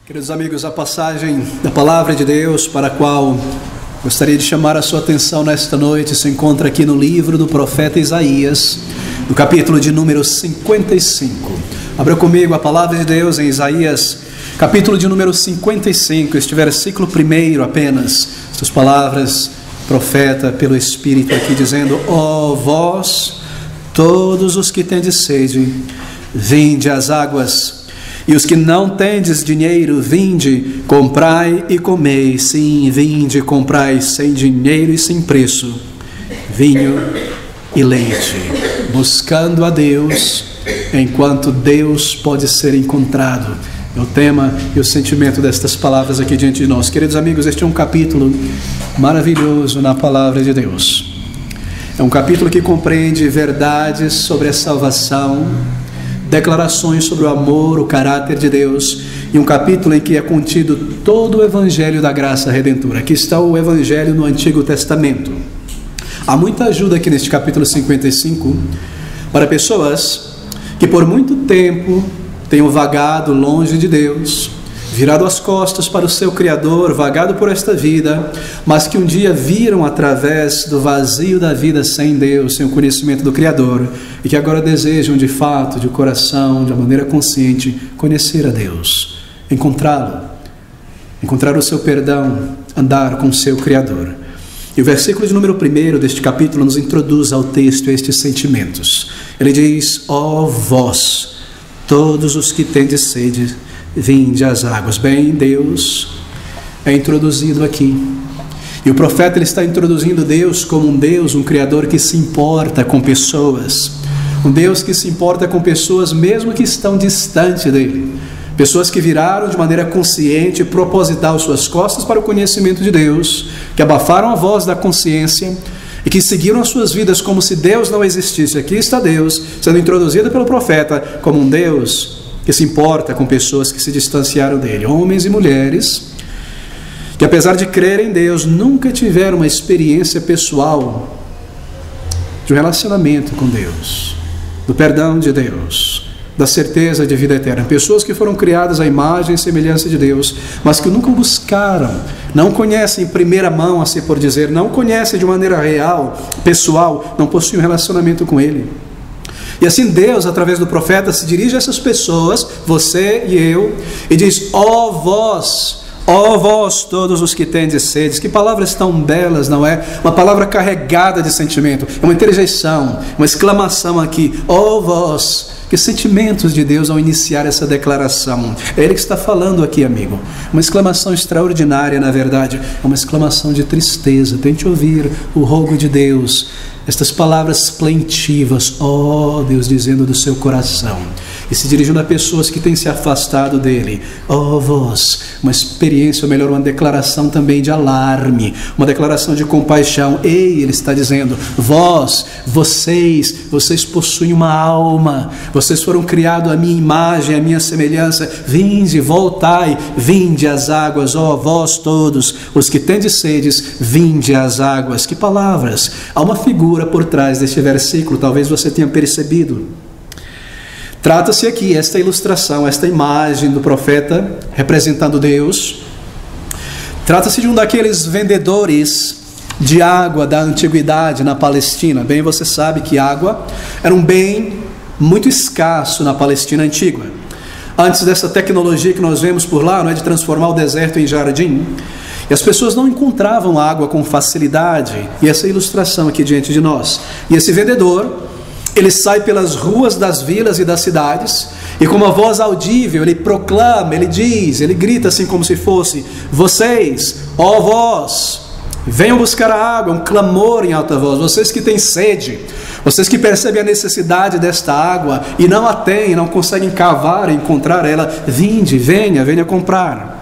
Queridos amigos, a passagem da Palavra de Deus para a qual gostaria de chamar a sua atenção nesta noite se encontra aqui no livro do profeta Isaías, no capítulo de número 55. Abra comigo a Palavra de Deus em Isaías, capítulo de número 55, este versículo primeiro apenas. Estas palavras, profeta pelo Espírito aqui dizendo: ó vós, todos os que tendes sede, vinde às águas. E os que não tendes dinheiro, vinde, comprai e comei. Sim, vinde, comprai sem dinheiro e sem preço, vinho e leite. Buscando a Deus, enquanto Deus pode ser encontrado. É o tema e o sentimento destas palavras aqui diante de nós. Queridos amigos, este é um capítulo maravilhoso na Palavra de Deus. É um capítulo que compreende verdades sobre a salvação, declarações sobre o amor, o caráter de Deus, e um capítulo em que é contido todo o Evangelho da graça redentora. Aqui está o Evangelho no Antigo Testamento. Há muita ajuda aqui neste capítulo 55 para pessoas que por muito tempo tenham vagado longe de Deus, virado as costas para o seu Criador, vagado por esta vida, mas que um dia viram através do vazio da vida sem Deus, sem o conhecimento do Criador, e que agora desejam de fato, de coração, de uma maneira consciente, conhecer a Deus, encontrá-lo, encontrar o seu perdão, andar com o seu Criador. E o versículo de número 1 deste capítulo nos introduz ao texto estes sentimentos. Ele diz: ó vós, todos os que tendes sede, vinde às águas. Bem, Deus é introduzido aqui. E o profeta ele está introduzindo Deus como um Deus, um Criador que se importa com pessoas. Um Deus que se importa com pessoas mesmo que estão distante dele. Pessoas que viraram de maneira consciente e proposital suas costas para o conhecimento de Deus, que abafaram a voz da consciência e que seguiram as suas vidas como se Deus não existisse. Aqui está Deus sendo introduzido pelo profeta como um Deus que se importa com pessoas que se distanciaram dele, homens e mulheres, que apesar de crerem em Deus, nunca tiveram uma experiência pessoal de um relacionamento com Deus, do perdão de Deus, da certeza de vida eterna. Pessoas que foram criadas à imagem e semelhança de Deus, mas que nunca buscaram, não conhecem em primeira mão, assim por dizer, não conhecem de maneira real, pessoal, não possuem um relacionamento com Ele. E assim Deus, através do profeta, se dirige a essas pessoas, você e eu, e diz: ó vós, todos os que tendes sede. Que palavras tão belas, não é? Uma palavra carregada de sentimento, é uma interjeição, uma exclamação aqui: ó vós. Que sentimentos de Deus ao iniciar essa declaração. É Ele que está falando aqui, amigo. Uma exclamação extraordinária, na verdade. É uma exclamação de tristeza. Tente ouvir o rogo de Deus. Estas palavras plaintivas, ó Deus, dizendo do seu coração, e se dirigindo a pessoas que têm se afastado dele. Ó vós, uma experiência, ou melhor, uma declaração também de alarme, uma declaração de compaixão. Ei, ele está dizendo: vocês possuem uma alma, vocês foram criados à minha imagem, à minha semelhança. Vinde, voltai, vinde às águas, ó vós todos, os que tendes sedes, vinde às águas. Que palavras! Há uma figura por trás deste versículo, talvez você tenha percebido. Trata-se aqui, esta ilustração, esta imagem do profeta representando Deus, trata-se de um daqueles vendedores de água da antiguidade na Palestina. Bem, você sabe que água era um bem muito escasso na Palestina antiga. Antes dessa tecnologia que nós vemos por lá, não é, de transformar o deserto em jardim, e as pessoas não encontravam água com facilidade. E essa ilustração aqui diante de nós. E esse vendedor, ele sai pelas ruas das vilas e das cidades, e com uma voz audível, ele proclama, ele diz, ele grita assim como se fosse: vocês, ó vós, venham buscar a água. Um clamor em alta voz. Vocês que têm sede, vocês que percebem a necessidade desta água e não a têm, não conseguem cavar e encontrar ela, vinde, venha comprar.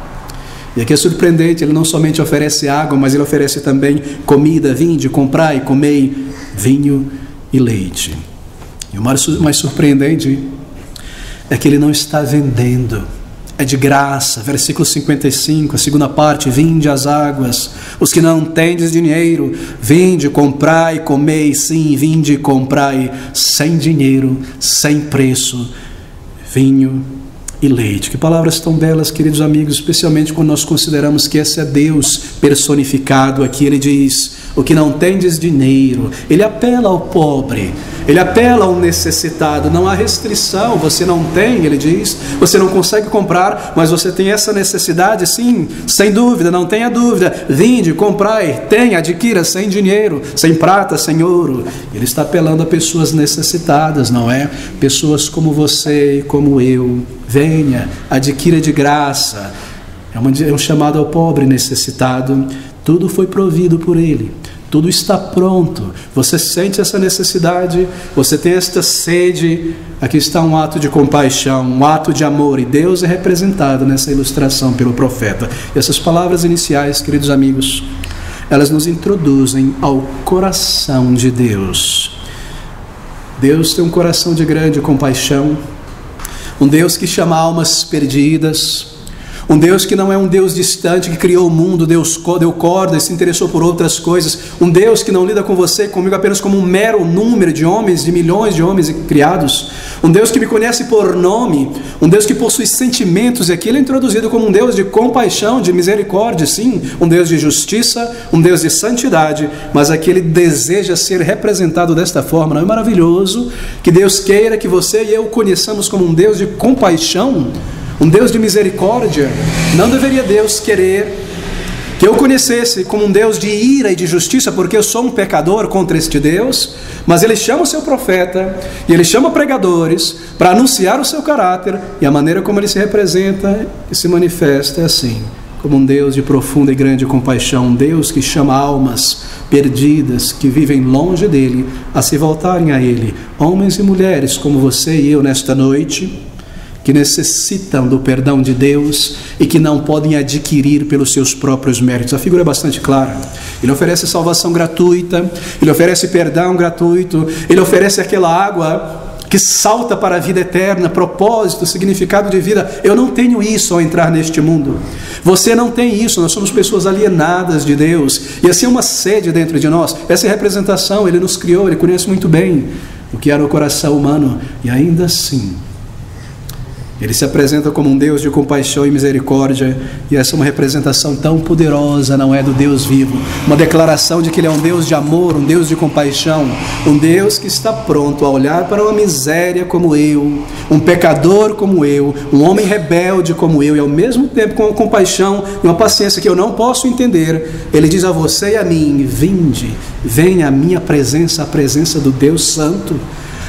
E aqui é surpreendente, ele não somente oferece água, mas ele oferece também comida. Vinde, comprai, comei vinho e leite. E o mais surpreendente é que ele não está vendendo, é de graça. Versículo 55, a segunda parte: vinde às águas, os que não tendes dinheiro, vinde, comprai, comei. Sim, vinde, comprai, sem dinheiro, sem preço, vinho e leite. Que palavras tão belas, queridos amigos, especialmente quando nós consideramos que esse é Deus personificado aqui. Ele diz: o que não tendes dinheiro. Ele apela ao pobre, ele apela ao necessitado. Não há restrição, você não tem, ele diz, você não consegue comprar, mas você tem essa necessidade, sim, sem dúvida, não tenha dúvida. Vinde, comprai, tenha, adquira, sem dinheiro, sem prata, sem ouro. Ele está apelando a pessoas necessitadas, não é? Pessoas como você e como eu. Venha, adquira de graça. É um chamado ao pobre necessitado. Tudo foi provido por Ele, tudo está pronto. Você sente essa necessidade, você tem esta sede. Aqui está um ato de compaixão, um ato de amor, e Deus é representado nessa ilustração pelo profeta. E essas palavras iniciais, queridos amigos, elas nos introduzem ao coração de Deus. Deus tem um coração de grande compaixão, um Deus que chama almas perdidas, um Deus que não é um Deus distante, que criou o mundo, deu corda e se interessou por outras coisas. Um Deus que não lida com você e comigo apenas como um mero número de homens, de milhões de homens criados. Um Deus que me conhece por nome, um Deus que possui sentimentos, e aqui ele é introduzido como um Deus de compaixão, de misericórdia, sim, um Deus de justiça, um Deus de santidade, mas aqui ele deseja ser representado desta forma. Não é maravilhoso que Deus queira que você e eu o conheçamos como um Deus de compaixão, um Deus de misericórdia? Não deveria Deus querer que eu conhecesse como um Deus de ira e de justiça, porque eu sou um pecador contra este Deus? Mas Ele chama o seu profeta, e Ele chama pregadores para anunciar o seu caráter, e a maneira como Ele se representa e se manifesta é assim, como um Deus de profunda e grande compaixão, um Deus que chama almas perdidas, que vivem longe dEle, a se voltarem a Ele, homens e mulheres como você e eu nesta noite, que necessitam do perdão de Deus e que não podem adquirir pelos seus próprios méritos. A figura é bastante clara. Ele oferece salvação gratuita, Ele oferece perdão gratuito, Ele oferece aquela água que salta para a vida eterna, propósito, significado de vida. Eu não tenho isso ao entrar neste mundo. Você não tem isso. Nós somos pessoas alienadas de Deus, e assim uma sede dentro de nós. Essa é a representação. Ele nos criou, Ele conhece muito bem o que era o coração humano, e ainda assim Ele se apresenta como um Deus de compaixão e misericórdia, e essa é uma representação tão poderosa, não é, do Deus vivo, uma declaração de que Ele é um Deus de amor, um Deus de compaixão, um Deus que está pronto a olhar para uma miséria como eu, um pecador como eu, um homem rebelde como eu, e ao mesmo tempo com uma compaixão e uma paciência que eu não posso entender. Ele diz a você e a mim: vinde, venha à minha presença, a presença do Deus Santo,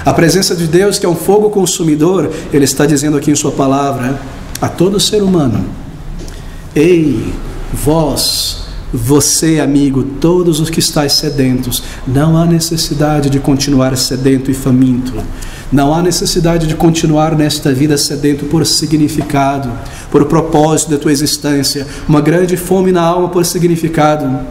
a presença de Deus que é um fogo consumidor. Ele está dizendo aqui em sua palavra a todo ser humano: ei, vós, você amigo, todos os que estáis sedentos, não há necessidade de continuar sedento e faminto, não há necessidade de continuar nesta vida sedento por significado, por propósito da tua existência, uma grande fome na alma por significado,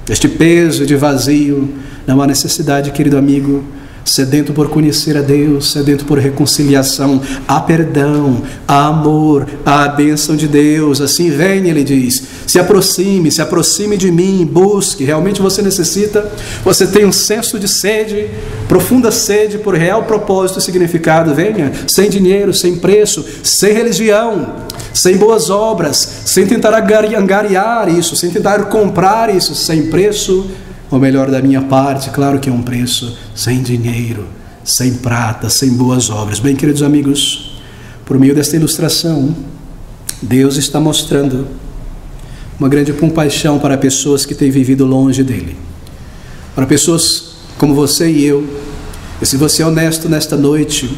este peso de vazio. Não há necessidade, querido amigo, sedento por conhecer a Deus, sedento por reconciliação, há perdão, há amor, há a bênção de Deus. Assim vem, Ele diz, se aproxime de mim, busque. Realmente você necessita, você tem um senso de sede, profunda sede por real propósito e significado. Venha, sem dinheiro, sem preço, sem religião, sem boas obras, sem tentar angariar isso, sem tentar comprar isso, sem preço. Ou melhor, da minha parte, claro que é um preço, sem dinheiro, sem prata, sem boas obras. Bem, queridos amigos, por meio desta ilustração, Deus está mostrando uma grande compaixão para pessoas que têm vivido longe dEle, para pessoas como você e eu. E se você é honesto nesta noite,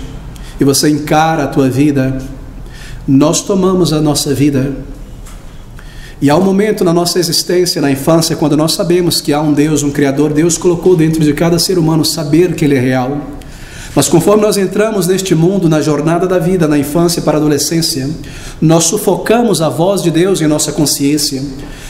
e você encara a tua vida, nós tomamos a nossa vida. E há um momento na nossa existência, na infância, quando nós sabemos que há um Deus, um Criador. Deus colocou dentro de cada ser humano saber que Ele é real. Mas conforme nós entramos neste mundo, na jornada da vida, na infância para a adolescência, nós sufocamos a voz de Deus em nossa consciência,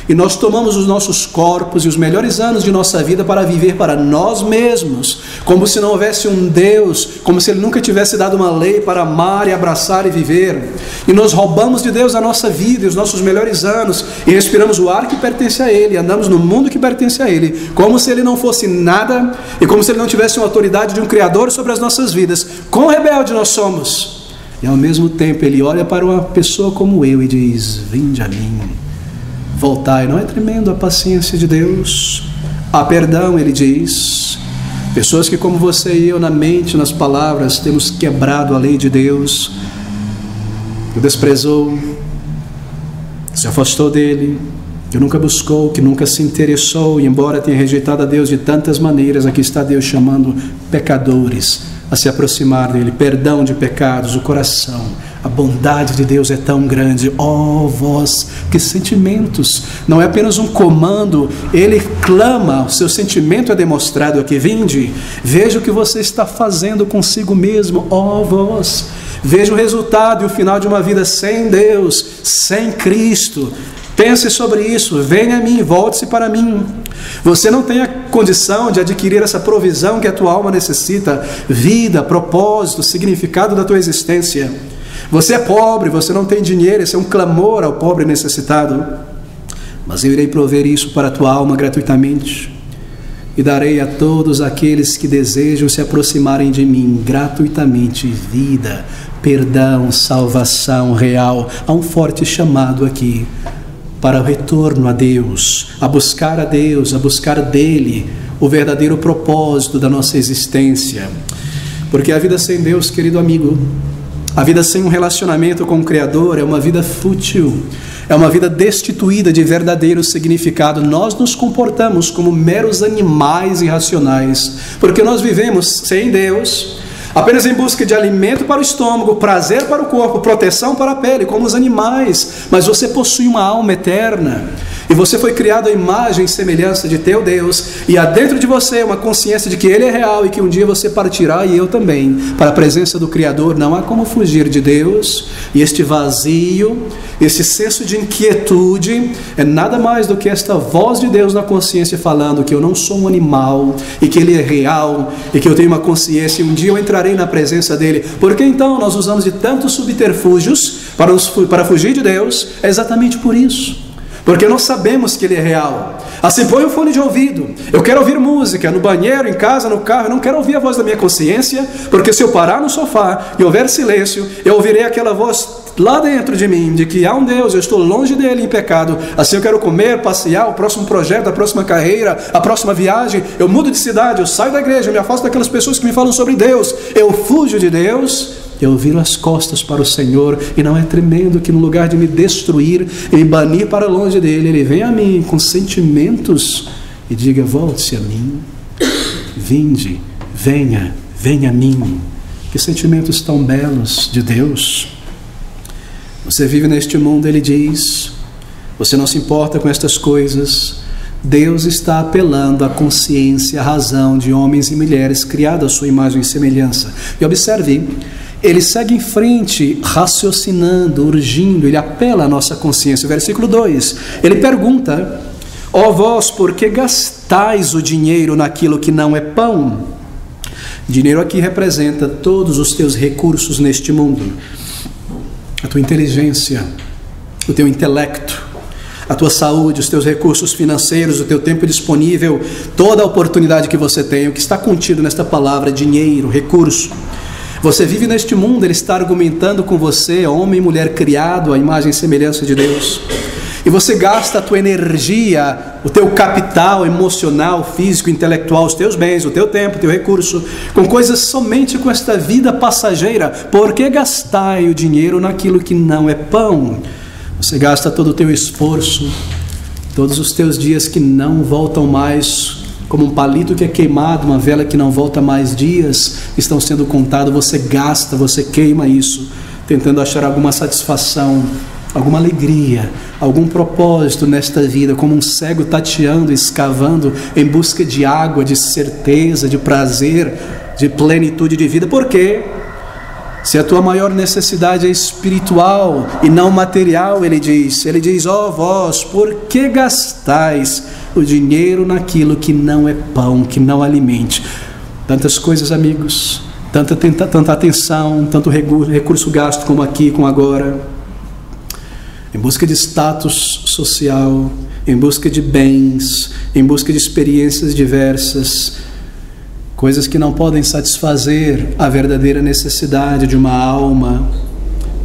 e nós tomamos os nossos corpos e os melhores anos de nossa vida para viver para nós mesmos, como se não houvesse um Deus, como se Ele nunca tivesse dado uma lei para amar e abraçar e viver. E nós roubamos de Deus a nossa vida e os nossos melhores anos, e respiramos o ar que pertence a Ele, andamos no mundo que pertence a Ele, como se Ele não fosse nada, e como se Ele não tivesse uma autoridade de um Criador sobre as nossas vidas. Quão rebelde nós somos! E ao mesmo tempo Ele olha para uma pessoa como eu e diz: vinde a mim, voltai. Não é tremendo a paciência de Deus? Há perdão, Ele diz. Pessoas que como você e eu, na mente, nas palavras, temos quebrado a lei de Deus, que o desprezou, que se afastou dEle, que nunca buscou, que nunca se interessou, e embora tenha rejeitado a Deus de tantas maneiras, aqui está Deus chamando pecadores a se aproximar dEle. Perdão de pecados, o coração, a bondade de Deus é tão grande. Oh, vós, que sentimentos! Não é apenas um comando, Ele clama, o seu sentimento é demonstrado aqui. Vinde, veja o que você está fazendo consigo mesmo. Oh, vós, veja o resultado e o final de uma vida sem Deus, sem Cristo. Pense sobre isso, venha a mim, volte-se para mim. Você não tem a condição de adquirir essa provisão que a tua alma necessita, vida, propósito, significado da tua existência. Você é pobre, você não tem dinheiro, esse é um clamor ao pobre necessitado. Mas eu irei prover isso para a tua alma gratuitamente, e darei a todos aqueles que desejam se aproximarem de mim gratuitamente vida, perdão, salvação real. Há um forte chamado aqui para o retorno a Deus, a buscar dEle o verdadeiro propósito da nossa existência. Porque a vida sem Deus, querido amigo, a vida sem um relacionamento com o Criador é uma vida fútil, é uma vida destituída de verdadeiro significado. Nós nos comportamos como meros animais irracionais, porque nós vivemos sem Deus, apenas em busca de alimento para o estômago, prazer para o corpo, proteção para a pele, como os animais. Mas você possui uma alma eterna, e você foi criado à imagem e semelhança de teu Deus, e há dentro de você uma consciência de que Ele é real e que um dia você partirá, e eu também, para a presença do Criador. Não há como fugir de Deus, e este vazio, esse senso de inquietude é nada mais do que esta voz de Deus na consciência falando que eu não sou um animal, e que Ele é real, e que eu tenho uma consciência, e um dia eu entrarei na presença dEle. Porque então nós usamos de tantos subterfúgios para fugir de Deus? É exatamente por isso, porque nós sabemos que Ele é real. Assim, põe o fone de ouvido. Eu quero ouvir música no banheiro, em casa, no carro. Eu não quero ouvir a voz da minha consciência, porque se eu parar no sofá e houver silêncio, eu ouvirei aquela voz lá dentro de mim, de que há um Deus, eu estou longe dEle em pecado. Assim eu quero comer, passear, o próximo projeto, a próxima carreira, a próxima viagem. Eu mudo de cidade, eu saio da igreja, eu me afasto daquelas pessoas que me falam sobre Deus. Eu fujo de Deus. Eu viro as costas para o Senhor. E não é tremendo que no lugar de me destruir e me banir para longe dEle, Ele vem a mim com sentimentos e diga: volte-se a mim, vinde, venha a mim. Que sentimentos tão belos de Deus. Você vive neste mundo, Ele diz, você não se importa com estas coisas. Deus está apelando à consciência, à razão de homens e mulheres criados à sua imagem e semelhança. E observe, Ele segue em frente, raciocinando, urgindo, Ele apela à nossa consciência. Versículo 2, Ele pergunta: ó vós, por que gastais o dinheiro naquilo que não é pão? Dinheiro aqui representa todos os teus recursos neste mundo, a tua inteligência, o teu intelecto, a tua saúde, os teus recursos financeiros, o teu tempo disponível, toda a oportunidade que você tem, o que está contido nesta palavra, dinheiro, recurso. Você vive neste mundo, Ele está argumentando com você, homem e mulher criado à imagem e semelhança de Deus. E você gasta a tua energia, o teu capital emocional, físico, intelectual, os teus bens, o teu tempo, o teu recurso, com coisas somente com esta vida passageira. Por que gastai o dinheiro naquilo que não é pão? Você gasta todo o teu esforço, todos os teus dias que não voltam mais, como um palito que é queimado, uma vela que não volta mais, dias estão sendo contados. Você gasta, você queima isso, tentando achar alguma satisfação, alguma alegria, algum propósito nesta vida, como um cego tateando, escavando em busca de água, de certeza, de prazer, de plenitude de vida. Por quê? Se a tua maior necessidade é espiritual e não material, Ele diz, ó vós, por que gastais o dinheiro naquilo que não é pão, que não alimente? Tantas coisas, amigos, tanta atenção, tanto recurso gasto como aqui, como agora, em busca de status social, em busca de bens, em busca de experiências diversas, coisas que não podem satisfazer a verdadeira necessidade de uma alma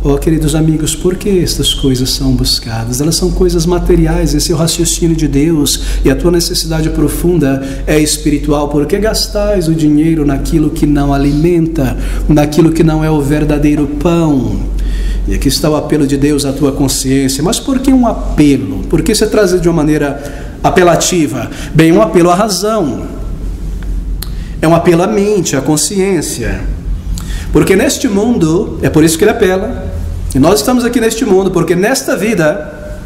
Oh, queridos amigos, por que estas coisas são buscadas? Elas são coisas materiais, esse é o raciocínio de Deus, e a tua necessidade profunda é espiritual. Por que gastais o dinheiro naquilo que não alimenta, naquilo que não é o verdadeiro pão? E aqui está o apelo de Deus à tua consciência. Mas por que um apelo? Por que você traz de uma maneira apelativa? Bem, um apelo à razão, é um apelo à mente, à consciência. Porque neste mundo, é por isso que ele apela, e nós estamos aqui neste mundo, porque nesta vida,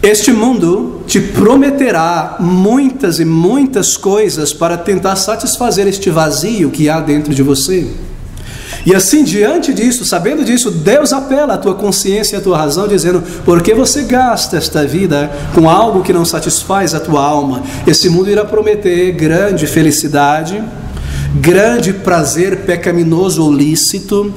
este mundo te prometerá muitas e muitas coisas para tentar satisfazer este vazio que há dentro de você. E assim, diante disso, sabendo disso, Deus apela à tua consciência e à tua razão, dizendo: por que você gasta esta vida com algo que não satisfaz a tua alma? Esse mundo irá prometer grande felicidade, grande prazer pecaminoso ou lícito.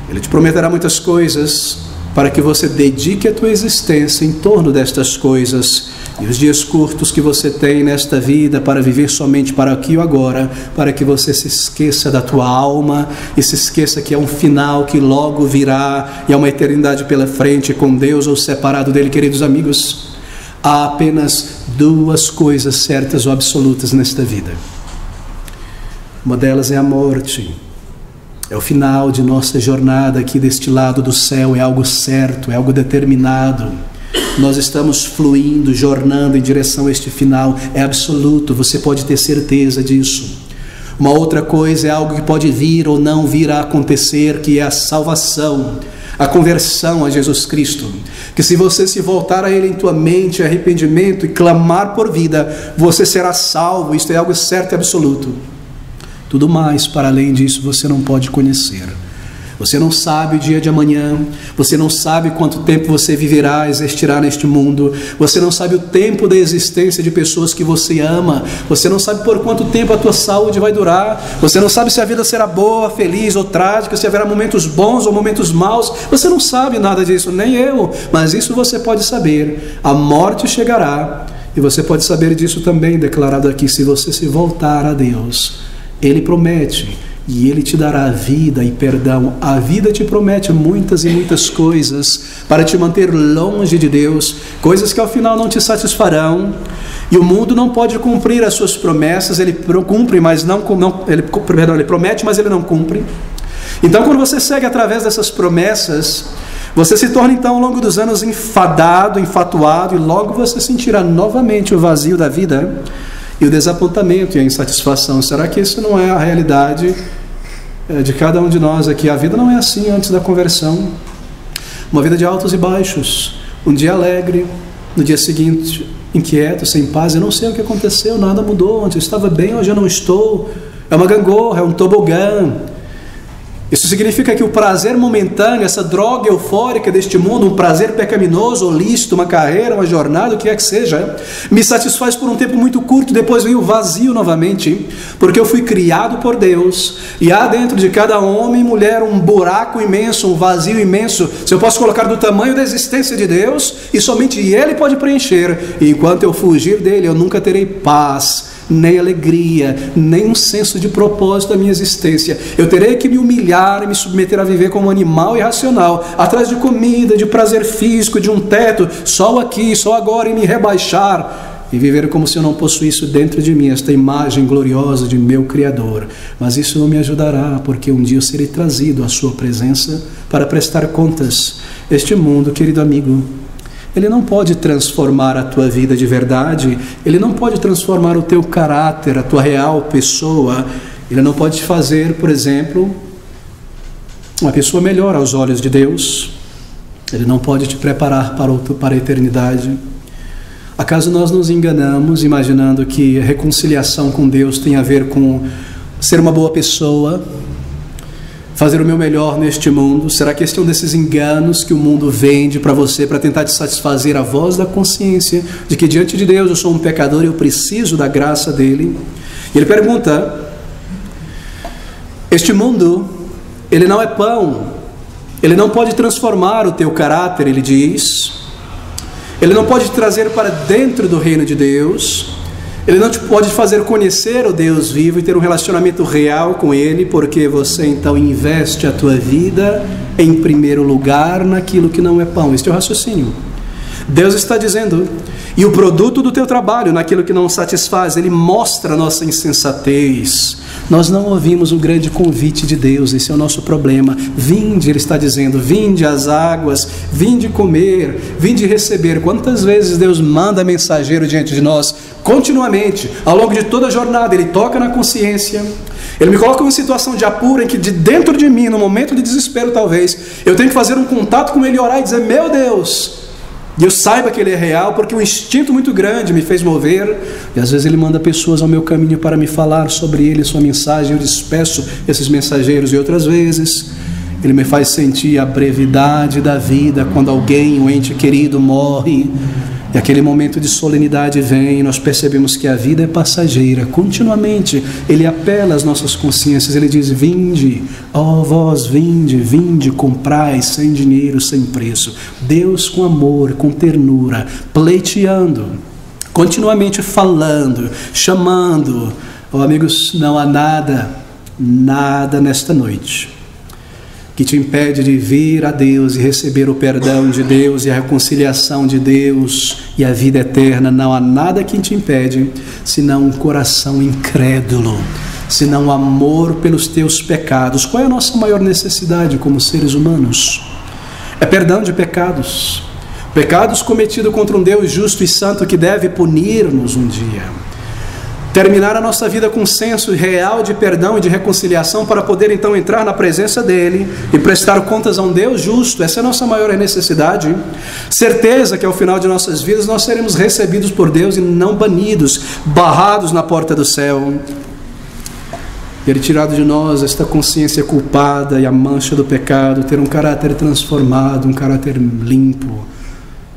Ele te prometerá muitas coisas para que você dedique a tua existência em torno destas coisas. E os dias curtos que você tem nesta vida para viver somente para aqui e agora, para que você se esqueça da tua alma e se esqueça que é um final que logo virá e há uma eternidade pela frente com Deus ou separado dele. Queridos amigos, há apenas duas coisas certas ou absolutas nesta vida. Uma delas é a morte. É o final de nossa jornada aqui deste lado do céu, é algo certo, é algo determinado. Nós estamos fluindo, jornando em direção a este final, é absoluto, você pode ter certeza disso. Uma outra coisa é algo que pode vir ou não vir a acontecer, que é a salvação, a conversão a Jesus Cristo. Que se você se voltar a Ele em tua mente, arrependimento e clamar por vida, você será salvo, isto é algo certo e absoluto. Tudo mais para além disso você não pode conhecer. Você não sabe o dia de amanhã, você não sabe quanto tempo você viverá, existirá neste mundo, você não sabe o tempo da existência de pessoas que você ama, você não sabe por quanto tempo a tua saúde vai durar, você não sabe se a vida será boa, feliz ou trágica, se haverá momentos bons ou momentos maus, você não sabe nada disso, nem eu, mas isso você pode saber, a morte chegará, e você pode saber disso também, declarado aqui, se você se voltar a Deus. Ele promete, e Ele te dará vida e perdão. A vida te promete muitas e muitas coisas para te manter longe de Deus, coisas que ao final não te satisfarão, e o mundo não pode cumprir as suas promessas. Ele cumpre, mas ele promete, mas ele não cumpre. Então, quando você segue através dessas promessas, você se torna então ao longo dos anos enfadado, enfatuado, e logo você sentirá novamente o vazio da vida e o desapontamento e a insatisfação. Será que isso não é a realidade de cada um de nós aqui? A vida não é assim antes da conversão. Uma vida de altos e baixos. Um dia alegre, no dia seguinte inquieto, sem paz. Eu não sei o que aconteceu, nada mudou. Ontem eu estava bem, hoje eu não estou. É uma gangorra, é um tobogã. Isso significa que o prazer momentâneo, essa droga eufórica deste mundo, um prazer pecaminoso ou lícito, uma carreira, uma jornada, o que é que seja, me satisfaz por um tempo muito curto, depois vem o vazio novamente, porque eu fui criado por Deus, e há dentro de cada homem e mulher um buraco imenso, um vazio imenso, se eu posso colocar do tamanho da existência de Deus, e somente Ele pode preencher, e enquanto eu fugir dele, eu nunca terei paz, nem alegria, nem um senso de propósito da minha existência. Eu terei que me humilhar e me submeter a viver como um animal irracional, atrás de comida, de prazer físico, de um teto, só aqui, só agora, e me rebaixar, e viver como se eu não possuísse dentro de mim esta imagem gloriosa de meu Criador. Mas isso não me ajudará, porque um dia eu serei trazido à sua presença para prestar contas. Este mundo, querido amigo, ele não pode transformar a tua vida de verdade, ele não pode transformar o teu caráter, a tua real pessoa, ele não pode te fazer, por exemplo, uma pessoa melhor aos olhos de Deus, ele não pode te preparar para a eternidade. Acaso nós nos enganamos imaginando que a reconciliação com Deus tem a ver com ser uma boa pessoa, fazer o meu melhor neste mundo? Será que este é um desses enganos que o mundo vende para você, para tentar te satisfazer a voz da consciência de que diante de Deus eu sou um pecador e eu preciso da graça dele? E ele pergunta, este mundo, ele não é pão, ele não pode transformar o teu caráter, ele diz, ele não pode te trazer para dentro do reino de Deus, Ele não te pode fazer conhecer o Deus vivo e ter um relacionamento real com Ele, porque você então investe a tua vida em primeiro lugar naquilo que não é pão. Este é o raciocínio. Deus está dizendo, e o produto do teu trabalho naquilo que não satisfaz, ele mostra a nossa insensatez. Nós não ouvimos o grande convite de Deus, esse é o nosso problema. Vinde, ele está dizendo, vinde às águas, vinde comer, vinde receber. Quantas vezes Deus manda mensageiro diante de nós, continuamente, ao longo de toda a jornada, ele toca na consciência, ele me coloca em uma situação de apuro, em que de dentro de mim, no momento de desespero talvez, eu tenho que fazer um contato com ele, orar e dizer, meu Deus, e eu saiba que ele é real, porque um instinto muito grande me fez mover, e às vezes ele manda pessoas ao meu caminho para me falar sobre ele, sua mensagem, eu despeço esses mensageiros, e outras vezes ele me faz sentir a brevidade da vida, quando alguém, um ente querido, morre, e aquele momento de solenidade vem, e nós percebemos que a vida é passageira. Continuamente ele apela às nossas consciências, ele diz, vinde, ó vós, vinde, vinde, comprai, sem dinheiro, sem preço. Deus com amor, com ternura, pleiteando, continuamente falando, chamando. Oh, amigos, não há nada nesta noite que te impede de vir a Deus e receber o perdão de Deus e a reconciliação de Deus e a vida eterna. Não há nada que te impede, senão um coração incrédulo, senão amor pelos teus pecados. Qual é a nossa maior necessidade como seres humanos? É perdão de pecados. Pecados cometidos contra um Deus justo e santo que deve punir-nos um dia. Terminar a nossa vida com um senso real de perdão e de reconciliação para poder então entrar na presença dele e prestar contas a um Deus justo. Essa é a nossa maior necessidade. Certeza que ao final de nossas vidas nós seremos recebidos por Deus e não banidos, barrados na porta do céu. Ele tirado de nós esta consciência culpada e a mancha do pecado, ter um caráter transformado, um caráter limpo,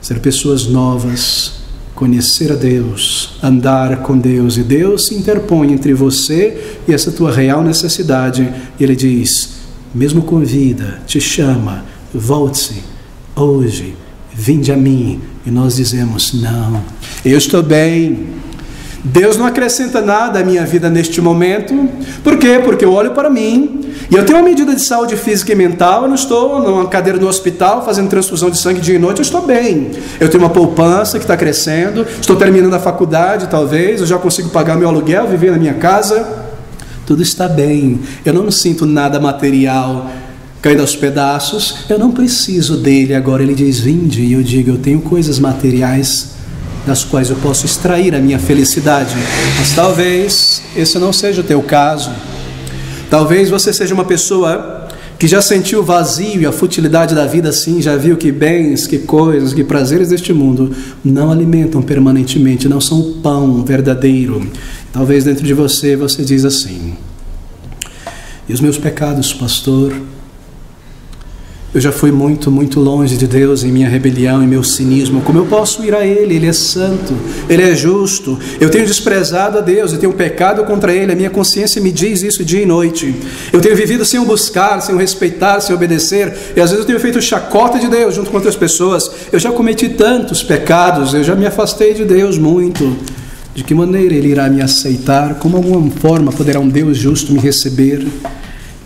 ser pessoas novas, conhecer a Deus, andar com Deus, e Deus se interpõe entre você e essa tua real necessidade, e Ele diz, mesmo convida, te chama, volte-se, hoje, vinde a mim, e nós dizemos, não, eu estou bem, Deus não acrescenta nada à minha vida neste momento. Por quê? Porque eu olho para mim e eu tenho uma medida de saúde física e mental. Eu não estou numa cadeira no hospital fazendo transfusão de sangue dia e noite. Eu estou bem. Eu tenho uma poupança que está crescendo. Estou terminando a faculdade, talvez. Eu já consigo pagar meu aluguel, viver na minha casa. Tudo está bem. Eu não sinto nada material caindo aos pedaços. Eu não preciso dele. Agora ele diz, vinde. E eu digo, eu tenho coisas materiais das quais eu posso extrair a minha felicidade. Mas talvez esse não seja o teu caso. Talvez você seja uma pessoa que já sentiu o vazio e a futilidade da vida assim, já viu que bens, que coisas, que prazeres deste mundo não alimentam permanentemente, não são o pão verdadeiro. Talvez dentro de você diz assim, e os meus pecados, pastor? Eu já fui muito longe de Deus em minha rebelião, em meu cinismo. Como eu posso ir a Ele? Ele é santo, Ele é justo. Eu tenho desprezado a Deus, eu tenho pecado contra Ele. A minha consciência me diz isso dia e noite. Eu tenho vivido sem o buscar, sem o respeitar, sem obedecer. E às vezes eu tenho feito chacota de Deus junto com outras pessoas. Eu já cometi tantos pecados, eu já me afastei de Deus muito. De que maneira Ele irá me aceitar? Como alguma forma poderá um Deus justo me receber?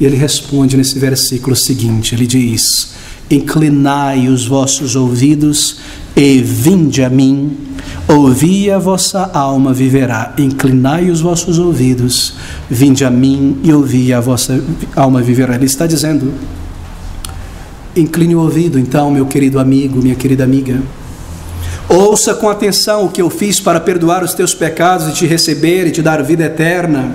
E ele responde nesse versículo seguinte, ele diz, inclinai os vossos ouvidos e vinde a mim, ouvi a vossa alma viverá. Inclinai os vossos ouvidos, vinde a mim e ouvi a vossa alma viverá. Ele está dizendo, incline o ouvido então, meu querido amigo, minha querida amiga. Ouça com atenção o que eu fiz para perdoar os teus pecados e te receber e te dar vida eterna.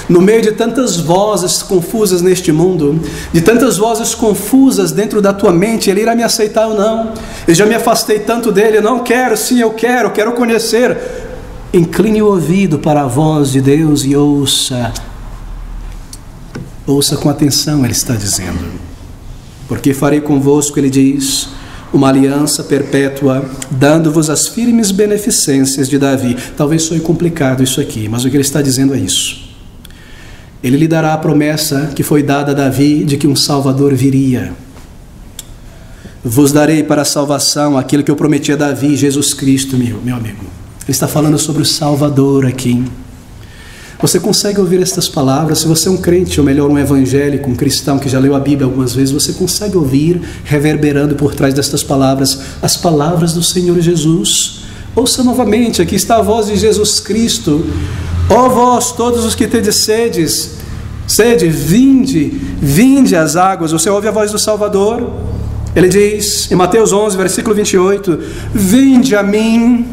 No meio de tantas vozes confusas neste mundo, de tantas vozes confusas dentro da tua mente, Ele irá me aceitar ou não? Eu já me afastei tanto dele, eu não quero, sim eu quero conhecer. Incline o ouvido para a voz de Deus e ouça. Ouça com atenção, Ele está dizendo. Porque farei convosco, Ele diz, uma aliança perpétua, dando-vos as firmes beneficências de Davi. Talvez soe complicado isso aqui, mas o que ele está dizendo é isso. Ele lhe dará a promessa que foi dada a Davi de que um Salvador viria. Vos darei para a salvação aquilo que eu prometi a Davi, Jesus Cristo, meu amigo. Ele está falando sobre o Salvador aqui. Você consegue ouvir estas palavras? Se você é um crente, ou melhor, um evangélico, um cristão que já leu a Bíblia algumas vezes, você consegue ouvir, reverberando por trás destas palavras, as palavras do Senhor Jesus? Ouça novamente, aqui está a voz de Jesus Cristo. Ó vós, todos os que tendes sede, vinde às águas. Você ouve a voz do Salvador? Ele diz, em Mateus 11, versículo 28, vinde a mim,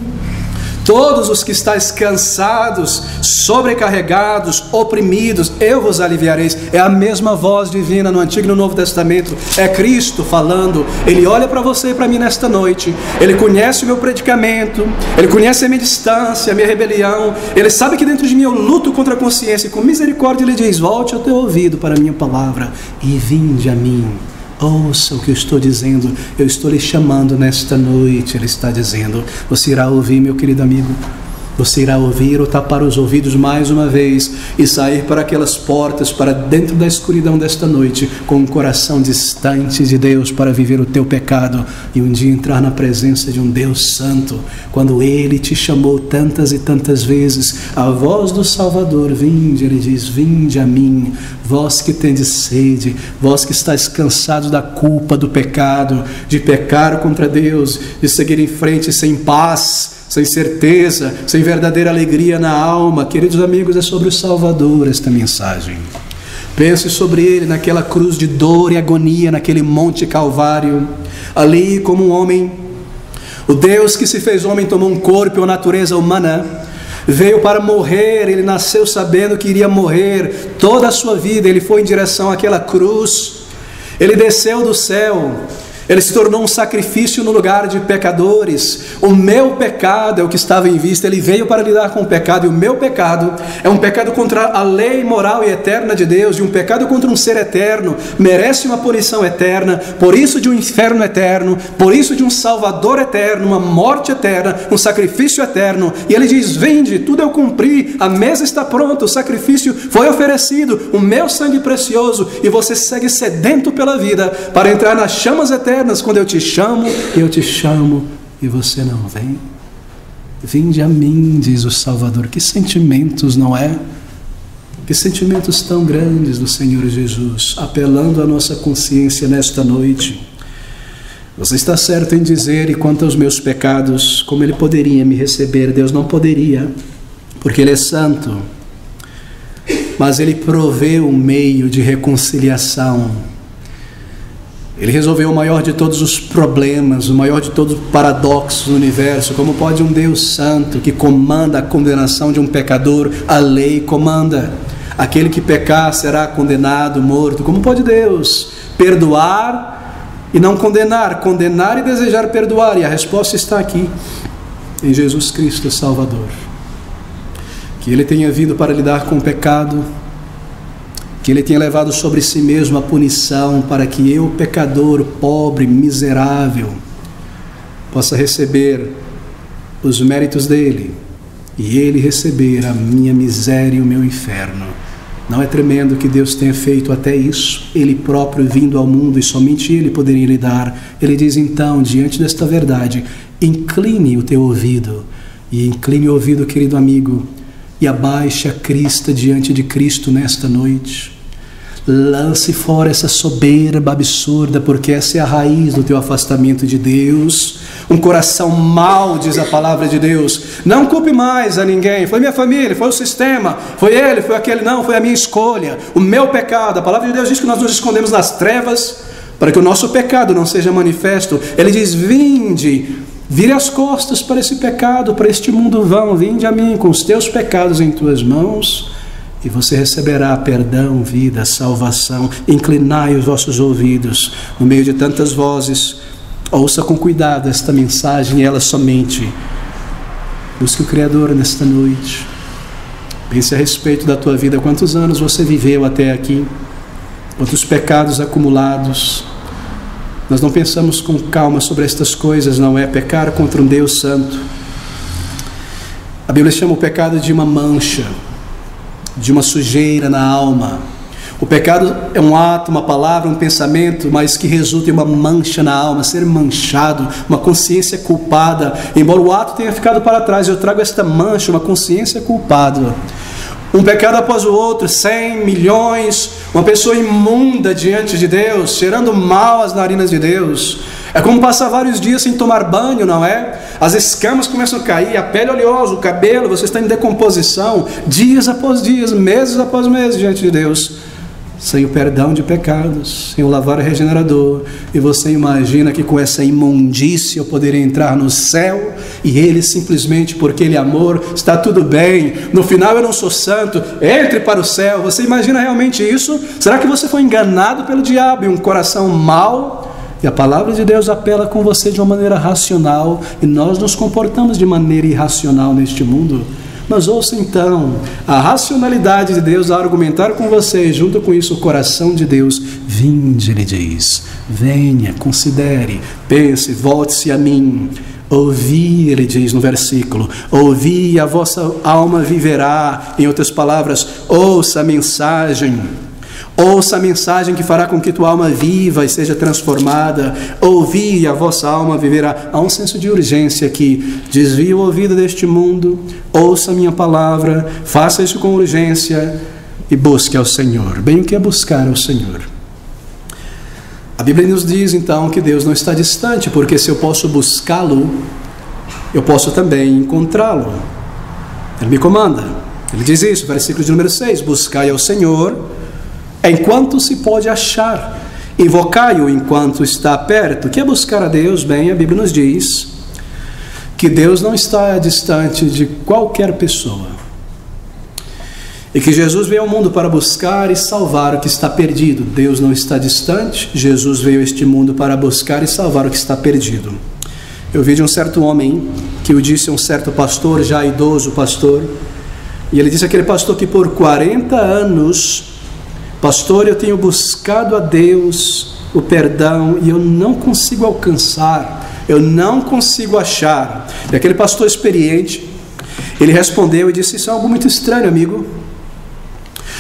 todos os que estáis cansados, sobrecarregados, oprimidos, eu vos aliviarei. É a mesma voz divina no Antigo e no Novo Testamento. É Cristo falando. Ele olha para você e para mim nesta noite. Ele conhece o meu predicamento. Ele conhece a minha distância, a minha rebelião. Ele sabe que dentro de mim eu luto contra a consciência. E com misericórdia ele diz, volte o teu ouvido para a minha palavra e vinde a mim. Ouça o que eu estou dizendo, eu estou lhe chamando nesta noite, ele está dizendo. Você irá ouvir, meu querido amigo? Você irá ouvir ou tapar os ouvidos mais uma vez e sair para aquelas portas, para dentro da escuridão desta noite, com um coração distante de Deus para viver o teu pecado e um dia entrar na presença de um Deus santo, quando Ele te chamou tantas e tantas vezes, a voz do Salvador, vinde, Ele diz, vinde a mim, vós que tendes sede, vós que estáis cansados da culpa do pecado, de pecar contra Deus, de seguir em frente sem paz, sem certeza, sem verdadeira alegria na alma. Queridos amigos, é sobre o Salvador esta mensagem. Pense sobre Ele naquela cruz de dor e agonia, naquele monte Calvário, ali como um homem, o Deus que se fez homem tomou um corpo ou natureza humana, veio para morrer. Ele nasceu sabendo que iria morrer toda a sua vida. Ele foi em direção àquela cruz, ele desceu do céu, ele se tornou um sacrifício no lugar de pecadores. O meu pecado é o que estava em vista. Ele veio para lidar com o pecado, e o meu pecado é um pecado contra a lei moral e eterna de Deus, e um pecado contra um ser eterno, merece uma punição eterna, por isso de um inferno eterno, por isso de um Salvador eterno, uma morte eterna, um sacrifício eterno. E ele diz, vinde, tudo eu cumpri, a mesa está pronta, o sacrifício foi oferecido, o meu sangue precioso, e você segue sedento pela vida, para entrar nas chamas eternas, quando eu te chamo e você não vem. Vinde a mim, diz o Salvador. Que sentimentos, não é? Que sentimentos tão grandes do Senhor Jesus, apelando à nossa consciência nesta noite. Você está certo em dizer, e quanto aos meus pecados, como Ele poderia me receber? Deus não poderia, porque Ele é santo, mas Ele proveu um meio de reconciliação. Ele resolveu o maior de todos os problemas, o maior de todos os paradoxos do universo. Como pode um Deus santo, que comanda a condenação de um pecador, a lei comanda, aquele que pecar será condenado, morto. Como pode Deus perdoar e não condenar, condenar e desejar perdoar? E a resposta está aqui, em Jesus Cristo Salvador. Que Ele tenha vindo para lidar com o pecado, que Ele tenha levado sobre si mesmo a punição, para que eu, pecador, pobre, miserável, possa receber os méritos dEle, e Ele receber a minha miséria e o meu inferno. Não é tremendo que Deus tenha feito até isso? Ele próprio vindo ao mundo, e somente Ele poderia lhe dar. Ele diz então, diante desta verdade, incline o teu ouvido, e incline o ouvido, querido amigo, e abaixe a crista diante de Cristo nesta noite. Lance fora essa soberba absurda, porque essa é a raiz do teu afastamento de Deus. Um coração mau, diz a palavra de Deus. Não culpe mais a ninguém. Foi minha família, foi o sistema, foi ele, foi aquele. Não, foi a minha escolha, o meu pecado. A palavra de Deus diz que nós nos escondemos nas trevas para que o nosso pecado não seja manifesto. Ele diz, vinde, vire as costas para esse pecado, para este mundo vão. Vinde a mim com os teus pecados em tuas mãos, e você receberá perdão, vida, salvação. Inclinai os vossos ouvidos no meio de tantas vozes. Ouça com cuidado esta mensagem, ela somente. Busque o Criador nesta noite. Pense a respeito da tua vida. Quantos anos você viveu até aqui? Quantos pecados acumulados? Nós não pensamos com calma sobre estas coisas, não é? Pecar contra um Deus santo. A Bíblia chama o pecado de uma mancha, de uma sujeira na alma. O pecado é um ato, uma palavra, um pensamento, mas que resulta em uma mancha na alma, ser manchado, uma consciência culpada. Embora o ato tenha ficado para trás, eu trago esta mancha, uma consciência culpada. Um pecado após o outro, 100 milhões, uma pessoa imunda diante de Deus, cheirando mal as narinas de Deus. É como passar vários dias sem tomar banho, não é? As escamas começam a cair, a pele oleosa, o cabelo, você está em decomposição, dias após dias, meses após meses diante de Deus, sem o perdão de pecados, sem o lavar regenerador. E você imagina que com essa imundícia eu poderia entrar no céu, e Ele simplesmente, porque Ele é amor, está tudo bem, no final eu não sou santo, entre para o céu. Você imagina realmente isso? Será que você foi enganado pelo diabo e um coração mau? E a palavra de Deus apela com você de uma maneira racional, e nós nos comportamos de maneira irracional neste mundo. Mas ouça então, a racionalidade de Deus a argumentar com você, e junto com isso o coração de Deus. Vinde, Ele diz, venha, considere, pense, volte-se a mim. Ouvi, Ele diz no versículo, ouvi, a vossa alma viverá. Em outras palavras, ouça a mensagem. Ouça a mensagem que fará com que tua alma viva e seja transformada. Ouvi e a vossa alma viverá. Há um senso de urgência aqui. Desvie o ouvido deste mundo, ouça a minha palavra, faça isso com urgência e busque ao Senhor. Bem, o que é buscar ao Senhor? A Bíblia nos diz então que Deus não está distante, porque se eu posso buscá-lo, eu posso também encontrá-lo. Ele me comanda. Ele diz isso, versículo de número 6, buscai ao Senhor enquanto se pode achar, invocai-o enquanto está perto. O que é buscar a Deus? Bem, a Bíblia nos diz que Deus não está distante de qualquer pessoa, e que Jesus veio ao mundo para buscar e salvar o que está perdido. Deus não está distante, Jesus veio a este mundo para buscar e salvar o que está perdido. Eu vi de um certo homem que o disse a um certo pastor, já idoso pastor, e ele disse àquele pastor que por 40 anos, pastor, eu tenho buscado a Deus o perdão e eu não consigo alcançar, eu não consigo achar. E aquele pastor experiente, ele respondeu e disse, isso é algo muito estranho, amigo,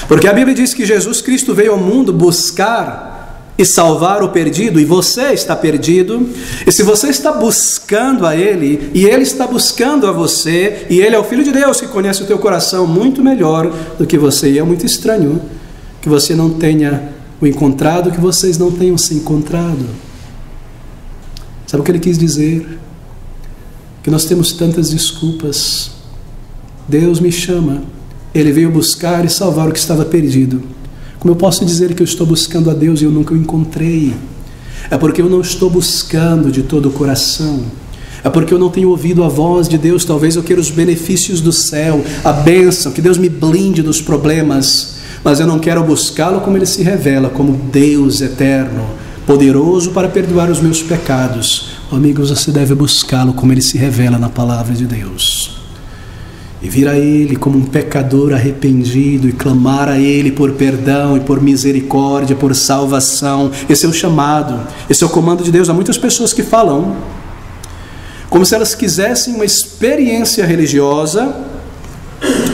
porque a Bíblia diz que Jesus Cristo veio ao mundo buscar e salvar o perdido, e você está perdido, e se você está buscando a Ele, e Ele está buscando a você, e Ele é o Filho de Deus que conhece o teu coração muito melhor do que você, e é muito estranho que você não tenha o encontrado, que vocês não tenham se encontrado. Sabe o que ele quis dizer? Que nós temos tantas desculpas. Deus me chama, Ele veio buscar e salvar o que estava perdido. Como eu posso dizer que eu estou buscando a Deus e eu nunca o encontrei? É porque eu não estou buscando de todo o coração. É porque eu não tenho ouvido a voz de Deus. Talvez eu queira os benefícios do céu, a bênção, que Deus me blinde dos problemas, mas eu não quero buscá-lo como Ele se revela, como Deus eterno, poderoso para perdoar os meus pecados. Amigos, você deve buscá-lo como Ele se revela na palavra de Deus, e vir a Ele como um pecador arrependido, e clamar a Ele por perdão e por misericórdia, por salvação. Esse é o chamado, esse é o comando de Deus. Há muitas pessoas que falam como se elas quisessem uma experiência religiosa,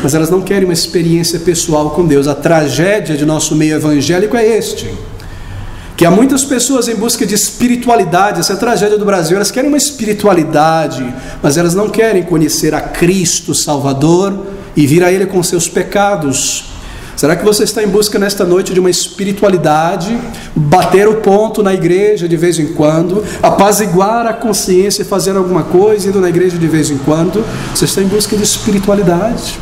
mas elas não querem uma experiência pessoal com Deus. A tragédia de nosso meio evangélico é este, que há muitas pessoas em busca de espiritualidade. Essa é a tragédia do Brasil. Elas querem uma espiritualidade, mas elas não querem conhecer a Cristo Salvador e vir a Ele com seus pecados. Será que você está em busca nesta noite de uma espiritualidade, bater o ponto na igreja de vez em quando, apaziguar a consciência e fazer alguma coisa indo na igreja de vez em quando? Você está em busca de espiritualidade.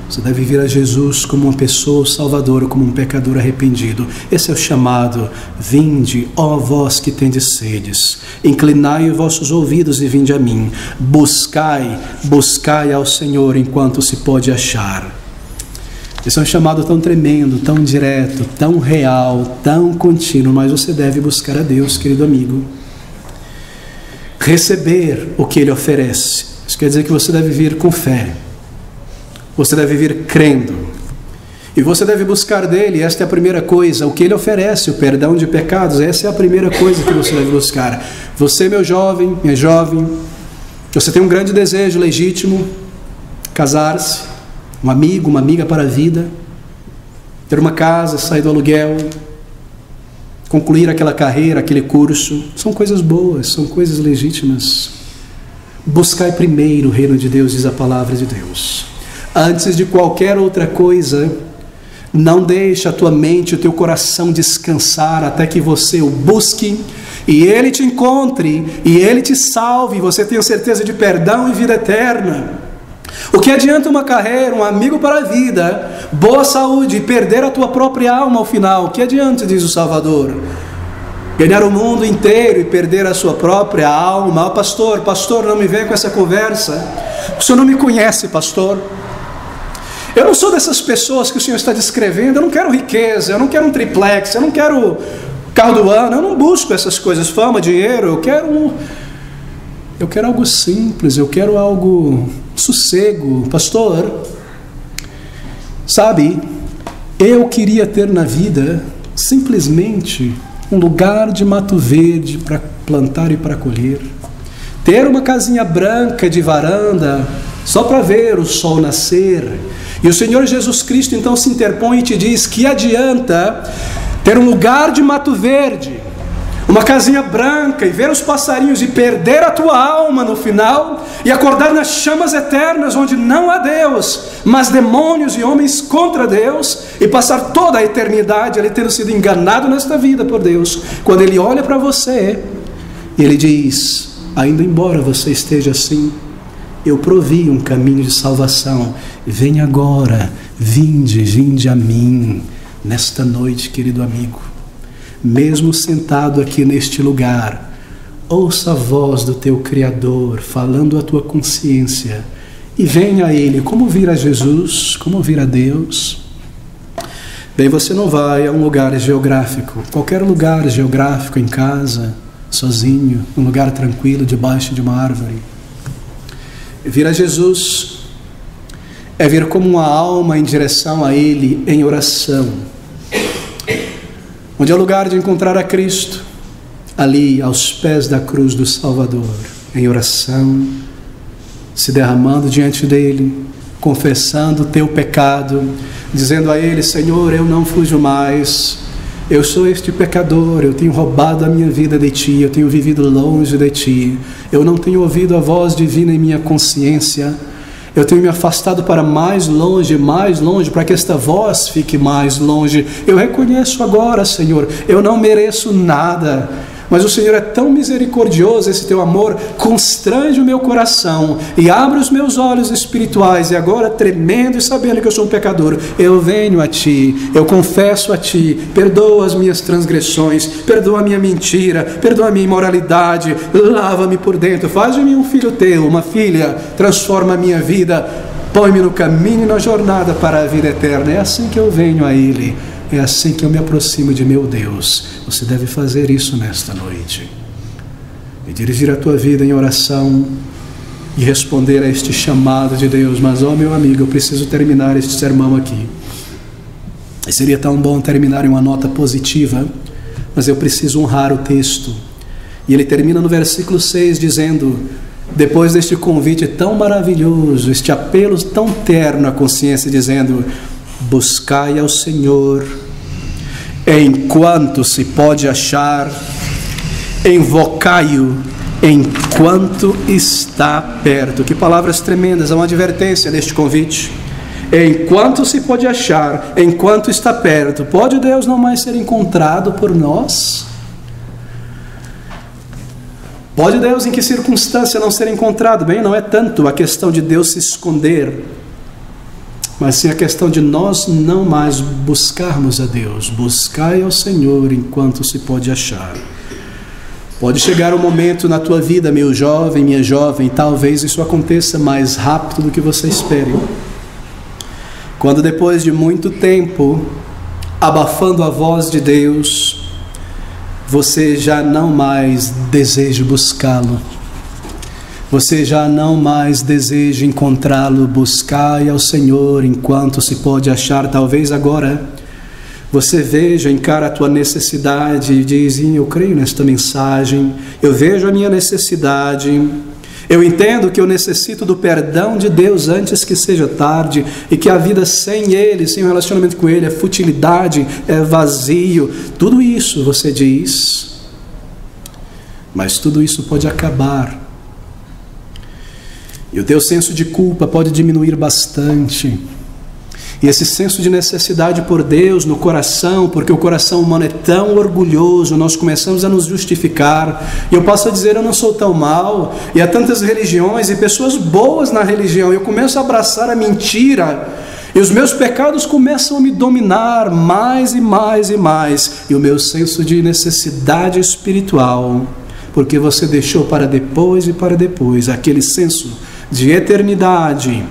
Você deve vir a Jesus como uma pessoa salvadora, como um pecador arrependido. Esse é o chamado. Vinde, ó vós que tendes sedes, inclinai os vossos ouvidos e vinde a mim. Buscai, buscai ao Senhor enquanto se pode achar. Esse é um chamado tão tremendo, tão direto, tão real, tão contínuo, mas você deve buscar a Deus, querido amigo. Receber o que Ele oferece. Isso quer dizer que você deve vir com fé. Você deve vir crendo. E você deve buscar dele, esta é a primeira coisa, o que Ele oferece, o perdão de pecados. Essa é a primeira coisa que você deve buscar. Você, meu jovem, minha jovem, você tem um grande desejo legítimo, casar-se, um amigo, uma amiga para a vida. ter uma casa, sair do aluguel, concluir aquela carreira, aquele curso, são coisas boas, são coisas legítimas. Buscai primeiro o reino de Deus, diz a palavra de Deus. Antes de qualquer outra coisa, não deixe a tua mente, o teu coração descansar até que você o busque e Ele te encontre e Ele te salve e você tenha certeza de perdão e vida eterna. O que adianta uma carreira, um amigo para a vida, boa saúde e perder a tua própria alma ao final? O que adianta, diz o Salvador? Ganhar o mundo inteiro e perder a sua própria alma? Pastor, não me venha com essa conversa. O senhor não me conhece, pastor. Eu não sou dessas pessoas que o senhor está descrevendo. Eu não quero riqueza, eu não quero um triplex, eu não quero carro do ano, eu não busco essas coisas, fama, dinheiro. Eu quero algo simples, eu quero algo sossego. Pastor, sabe, eu queria ter na vida simplesmente um lugar de mato verde para plantar e para colher, ter uma casinha branca de varanda só para ver o sol nascer. E o Senhor Jesus Cristo então se interpõe e te diz: que adianta ter um lugar de mato verde, uma casinha branca e ver os passarinhos e perder a tua alma no final e acordar nas chamas eternas onde não há Deus, mas demônios e homens contra Deus, e passar toda a eternidade ali tendo sido enganado nesta vida por Deus? Quando Ele olha para você, Ele diz: ainda embora você esteja assim, eu provi um caminho de salvação. Vem agora, vinde a mim. Nesta noite, querido amigo, mesmo sentado aqui neste lugar, ouça a voz do teu Criador falando à tua consciência e venha a Ele. Como vir a Jesus? Como vir a Deus? Bem, você não vai a um lugar geográfico, qualquer lugar geográfico, em casa, sozinho, um lugar tranquilo, debaixo de uma árvore. Vir a Jesus é vir como uma alma em direção a Ele em oração, onde é o lugar de encontrar a Cristo, ali aos pés da cruz do Salvador, em oração, se derramando diante dEle, confessando o teu pecado, dizendo a Ele: Senhor, eu não fujo mais, eu sou este pecador, eu tenho roubado a minha vida de Ti, eu tenho vivido longe de Ti, eu não tenho ouvido a voz divina em minha consciência, eu tenho me afastado para mais longe, para que esta voz fique mais longe. Eu reconheço agora, Senhor, eu não mereço nada, mas o Senhor é tão misericordioso, esse teu amor constrange o meu coração e abre os meus olhos espirituais, e agora, tremendo e sabendo que eu sou um pecador, eu venho a Ti, eu confesso a Ti, perdoa as minhas transgressões, perdoa a minha mentira, perdoa a minha imoralidade, lava-me por dentro, faz de mim um filho Teu, uma filha, transforma a minha vida, põe-me no caminho e na jornada para a vida eterna. É assim que eu venho a Ele. É assim que eu me aproximo de meu Deus. Você deve fazer isso nesta noite. E dirigir a tua vida em oração e responder a este chamado de Deus. Mas, meu amigo, eu preciso terminar este sermão aqui. E seria tão bom terminar em uma nota positiva, mas eu preciso honrar o texto. E ele termina no versículo 6 dizendo: depois deste convite tão maravilhoso, este apelo tão terno à consciência, dizendo: buscai ao Senhor enquanto se pode achar, invocai-o enquanto está perto. Que palavras tremendas, há uma advertência neste convite. Enquanto se pode achar, enquanto está perto. Pode Deus não mais ser encontrado por nós? Pode Deus em que circunstância não ser encontrado? Bem, não é tanto a questão de Deus se esconder, mas sim a questão de nós não mais buscarmos a Deus. Buscai ao Senhor enquanto se pode achar. Pode chegar um momento na tua vida, meu jovem, minha jovem, talvez isso aconteça mais rápido do que você espere, quando depois de muito tempo, abafando a voz de Deus, você já não mais deseja buscá-lo. Você já não mais deseja encontrá-lo. Buscai ao Senhor enquanto se pode achar. Talvez agora você veja, encara a tua necessidade e diz: eu creio nesta mensagem, eu vejo a minha necessidade, Eu entendo que eu necessito do perdão de Deus antes que seja tarde, e que a vida sem Ele, sem o relacionamento com Ele, é futilidade, é vazio. Tudo isso você diz, mas tudo isso pode acabar. E o teu senso de culpa pode diminuir bastante. E esse senso de necessidade por Deus no coração, porque o coração humano é tão orgulhoso, nós começamos a nos justificar. E eu posso dizer, eu não sou tão mal. E há tantas religiões e pessoas boas na religião. Eu começo a abraçar a mentira. E os meus pecados começam a me dominar mais e mais e mais. E o meu senso de necessidade espiritual, porque você deixou para depois e para depois, aquele senso de eternidade,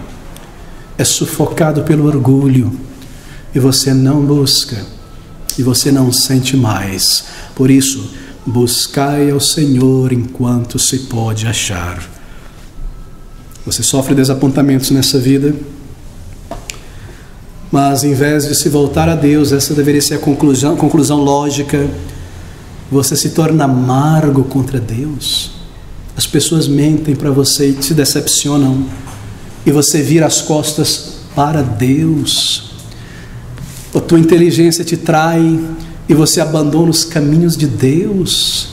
é sufocado pelo orgulho, e você não busca, e você não sente mais. Por isso, buscai ao Senhor enquanto se pode achar. Você sofre desapontamentos nessa vida, mas em vez de se voltar a Deus, essa deveria ser a conclusão lógica, você se torna amargo contra Deus. As pessoas mentem para você e te decepcionam, e você vira as costas para Deus. A tua inteligência te trai e você abandona os caminhos de Deus.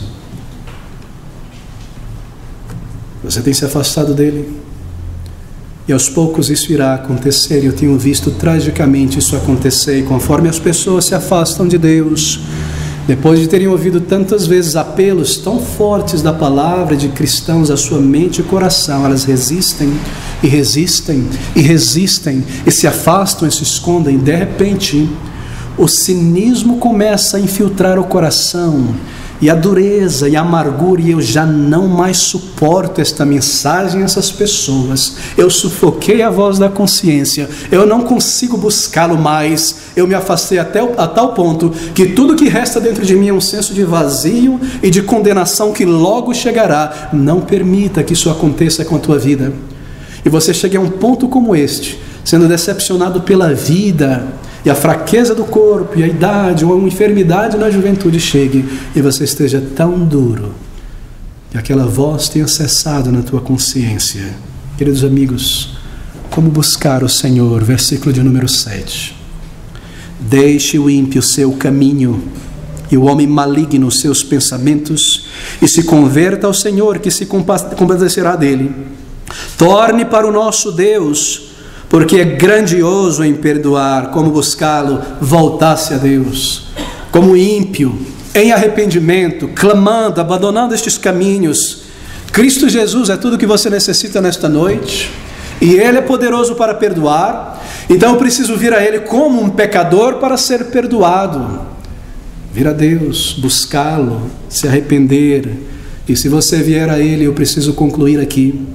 Você tem se afastado dele, e aos poucos isso irá acontecer. Eu tenho visto tragicamente isso acontecer. E conforme as pessoas se afastam de Deus, depois de terem ouvido tantas vezes apelos tão fortes da palavra de cristãos à sua mente e coração, elas resistem e resistem e resistem e se afastam e se escondem. De repente, o cinismo começa a infiltrar o coração, e a dureza e a amargura, e eu já não mais suporto esta mensagem, essas pessoas. Eu sufoquei a voz da consciência, eu não consigo buscá-lo mais, eu me afastei a tal ponto que tudo que resta dentro de mim é um senso de vazio e de condenação que logo chegará. Não permita que isso aconteça com a tua vida. E você chegue a um ponto como este, sendo decepcionado pela vida, e a fraqueza do corpo, e a idade, ou a enfermidade na juventude chegue, e você esteja tão duro, que aquela voz tenha cessado na tua consciência. Queridos amigos, como buscar o Senhor? Versículo de número 7. Deixe o ímpio seu caminho, e o homem maligno os seus pensamentos, e se converta ao Senhor, que se compadecerá dele. Torne para o nosso Deus, porque é grandioso em perdoar. Como buscá-lo? Voltar-se a Deus, como ímpio, em arrependimento, clamando, abandonando estes caminhos. Cristo Jesus é tudo que você necessita nesta noite, e Ele é poderoso para perdoar. Então eu preciso vir a Ele como um pecador para ser perdoado. Vir a Deus, buscá-lo, se arrepender. E se você vier a Ele, eu preciso concluir aqui,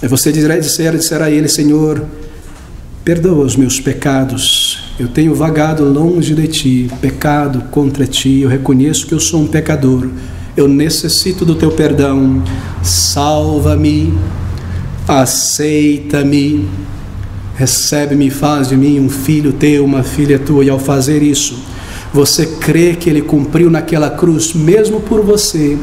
é você disser a Ele: Senhor, perdoa os meus pecados, eu tenho vagado longe de Ti, pecado contra Ti, eu reconheço que eu sou um pecador, eu necessito do Teu perdão, salva-me, aceita-me, recebe-me, faz de mim um filho Teu, uma filha Tua. E ao fazer isso, você crê que Ele cumpriu naquela cruz, mesmo por você,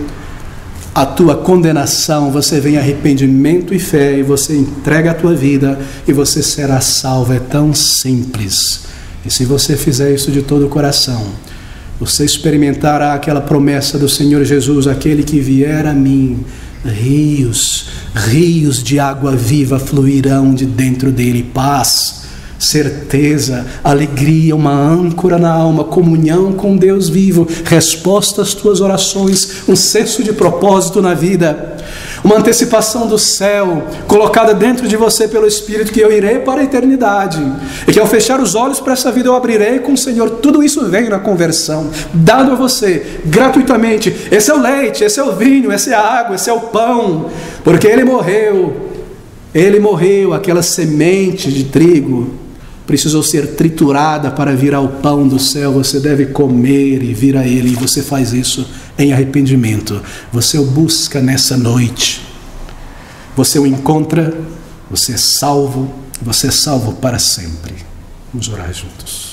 a tua condenação. Você vem em arrependimento e fé, e você entrega a tua vida, e você será salvo. É tão simples. E se você fizer isso de todo o coração, você experimentará aquela promessa do Senhor Jesus: aquele que vier a mim, rios de água viva fluirão de dentro dele. Paz, certeza, alegria, uma âncora na alma, comunhão com Deus vivo, resposta às tuas orações, um senso de propósito na vida, uma antecipação do céu colocada dentro de você pelo Espírito, que eu irei para a eternidade, e que ao fechar os olhos para essa vida eu abrirei com o Senhor. Tudo isso vem na conversão, dado a você gratuitamente. Esse é o leite, esse é o vinho, essa é a água, esse é o pão, porque Ele morreu, aquela semente de trigo precisou ser triturada para virar o pão do céu. Você deve comer e vir a Ele, e você faz isso em arrependimento. Você o busca nessa noite, você o encontra, você é salvo para sempre. Vamos orar juntos.